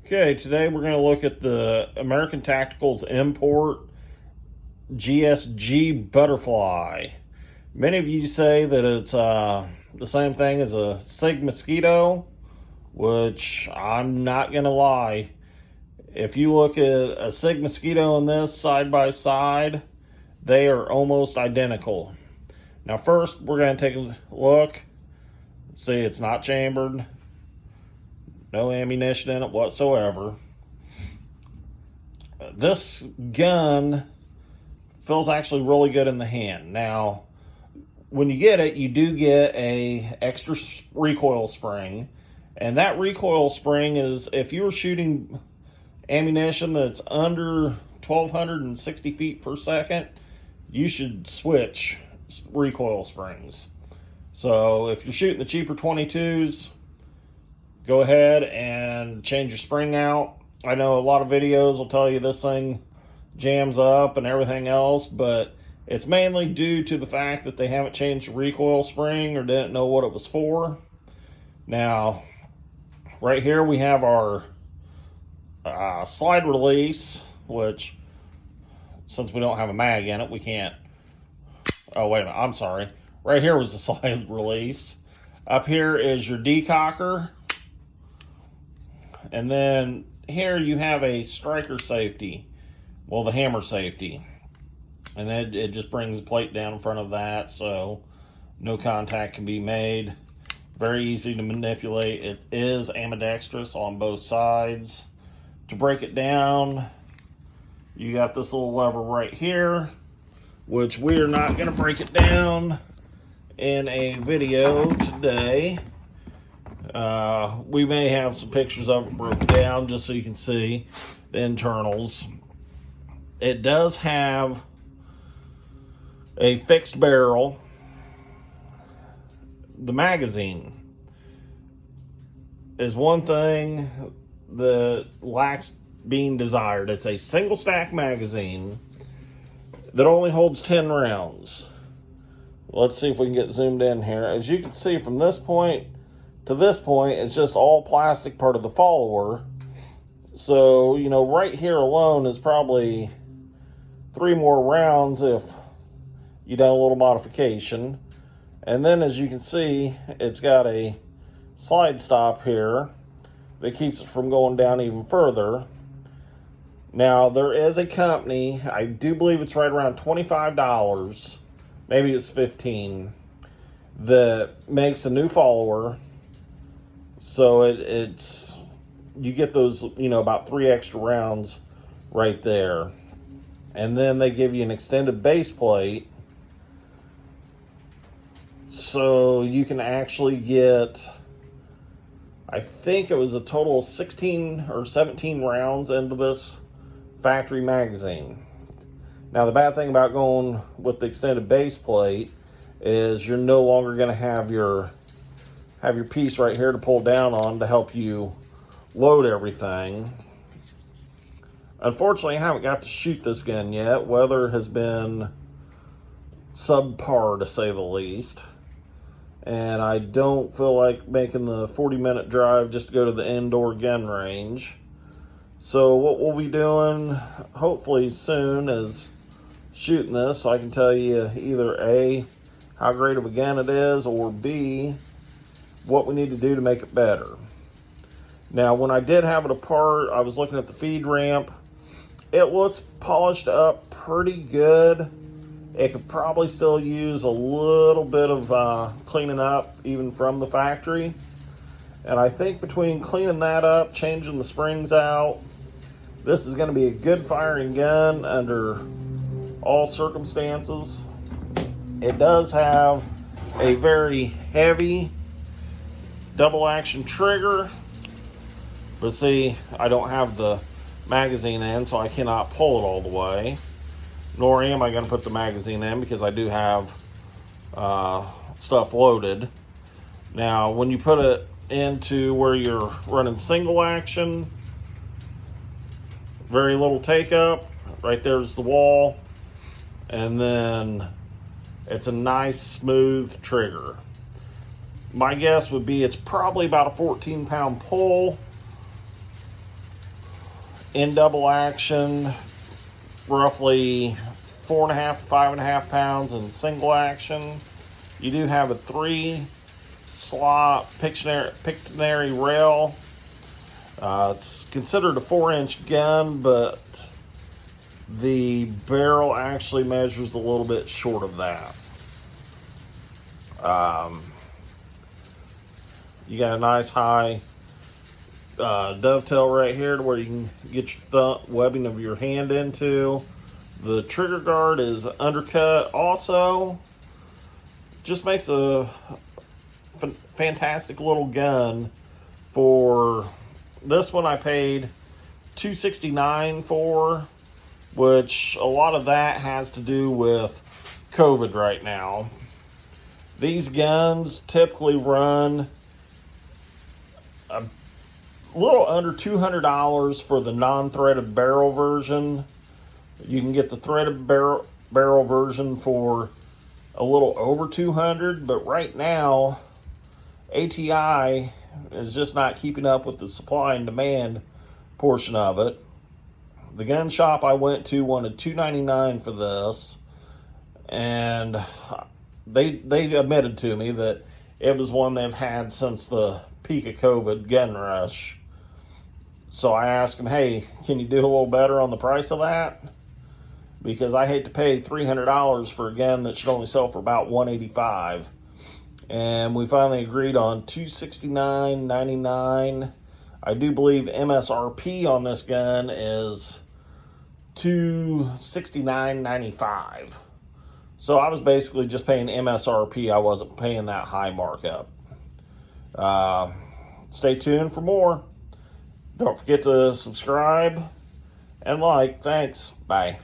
Okay, today we're going to look at the American Tactical's import GSG butterfly. Many of you say that it's the same thing as a Sig mosquito, which I'm not going to lie. If you look at a Sig mosquito and this side by side, they are almost identical. Now first, we're going to take a look. See, it's not chambered. No ammunition in it whatsoever. This gun feels actually really good in the hand. Now, when you get it, you do get a extra recoil spring. And that recoil spring is, if you're shooting ammunition that's under 1,260 feet per second, you should switch recoil springs. So if you're shooting the cheaper 22s, go ahead and change your spring out. I know a lot of videos will tell you this thing jams up and everything else, but it's mainly due to the fact that they haven't changed the recoil spring or didn't know what it was for. Now, right here we have our slide release, which, since we don't have a mag in it, we can't. Oh, wait a minute, I'm sorry. Right here was the slide release. Up here is your decocker. And then here you have a striker safety, well, the hammer safety. And then it just brings the plate down in front of that, so no contact can be made. Very easy to manipulate. It is ambidextrous on both sides. To break it down, you got this little lever right here, which we are not going to break it down in a video today. We may have some pictures of it broken down just so you can see the internals. It does have a fixed barrel. The magazine is one thing that lacks being desired. It's a single stack magazine that only holds 10 rounds. Let's see if we can get zoomed in here. As you can see, from this point to this point, it's just all plastic part of the follower. So, you know, right here alone is probably 3 more rounds if you done a little modification. And then, as you can see, it's got a slide stop here that keeps it from going down even further. Now, there is a company, I do believe it's right around $25, maybe it's $15, that makes a new follower. So it's you get those, you know, about 3 extra rounds right there. And then they give you an extended base plate, so you can actually get, I think it was a total of 16 or 17 rounds into this factory magazine. Now, the bad thing about going with the extended base plate is you're no longer going to have your piece right here to pull down on to help you load everything. Unfortunately, I haven't got to shoot this gun yet. Weather has been subpar, to say the least. And I don't feel like making the 40-minute drive just to go to the indoor gun range. So what we'll be doing, hopefully soon, is shooting this so I can tell you either A, how great of a gun it is, or B, what we need to do to make it better. Now, when I did have it apart, I was looking at the feed ramp. It looks polished up pretty good. It could probably still use a little bit of cleaning up, even from the factory. And I think between cleaning that up, changing the springs out, this is going to be a good firing gun under all circumstances. It does have a very heavy double action trigger, but see, I don't have the magazine in, so I cannot pull it all the way, nor am I going to put the magazine in because I do have stuff loaded. Now, when you put it into where you're running single action, very little take up. Right there's the wall, and then it's a nice smooth trigger. My guess would be it's probably about a 14-pound pull. in double action, roughly 4.5 to 5.5 pounds in single action. You do have a 3-slot Pictionary rail. It's considered a 4-inch gun, but the barrel actually measures a little bit short of that. You got a nice high dovetail right here to where you can get your webbing of your hand into. The trigger guard is undercut also. Just makes a fantastic little gun. For this one I paid $269 for, which a lot of that has to do with COVID right now. These guns typically run a little under $200 for the non-threaded barrel version. You can get the threaded barrel version for a little over $200, but right now ATI is just not keeping up with the supply and demand portion of it. The gun shop I went to wanted $299 for this, and they admitted to me that it was one they've had since the peak of COVID gun rush. So I asked them, hey, can you do a little better on the price of that? Because I hate to pay $300 for a gun that should only sell for about $185. And we finally agreed on $269.99. I do believe MSRP on this gun is $269.95. So I was basically just paying MSRP. I wasn't paying that high markup. Stay tuned for more. Don't forget to subscribe and like. Thanks. Bye.